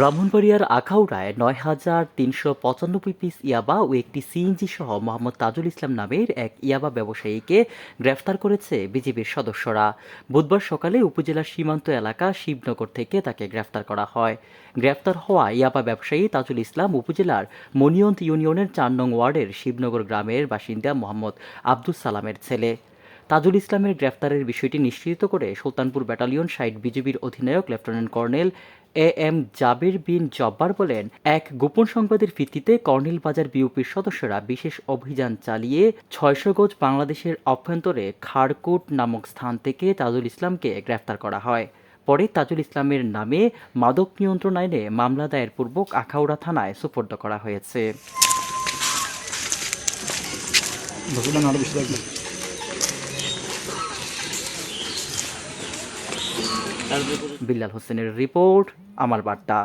ব্রাহ্মণবাড়িয়ার আখাউড়ায় ৯,৩৯৫ পিস ইয়াবা ও একটি সিএনজি সহ মোহাম্মদ তাজুল ইসলাম নামের এক ইয়াবা ব্যবসায়ীকে গ্রেফতার করেছে বিজিবির সদস্যরা। বুধবার সকালে উপজেলার সীমান্ত এলাকা শিবনগর থেকে তাকে গ্রেফতার করা হয়। গ্রেফতার হওয়া ইয়াবা ব্যবসায়ী তাজুল ইসলাম উপজেলার মনিয়ন্দ ইউনিয়নের ৪ নং ওয়ার্ডের শিবনগর গ্রামের বাসিন্দা মোহাম্মদ আব্দুস সালামের ছেলে। তাজুল ইসলামের গ্রেফতারের বিষয়টি নিশ্চিত করে সুলতানপুর ব্যাটালিয়ন ৬০ বিজিবির অধিনায়ক লেফটেন্যান্ট কর্নেল এম জাবির বিন জব্বার বলেন, এক গোপন সংবাদের ভিত্তিতে কর্নেল বাজার বিওপির সদস্যরা বিশেষ অভিযান চালিয়ে ৬০০ গজ বাংলাদেশের অভ্যন্তরে খাড়কুট নামক স্থান থেকে তাজুল ইসলামকে গ্রেফতার করা হয়। পরে তাজুল ইসলামের নামে মাদক নিয়ন্ত্রণ আইনে মামলা দায়ের পূর্বক আখাউড়া থানায় সোপর্দ করা হয়েছে। বিল্লাল হোসেনের রিপোর্ট, আমার বার্তা।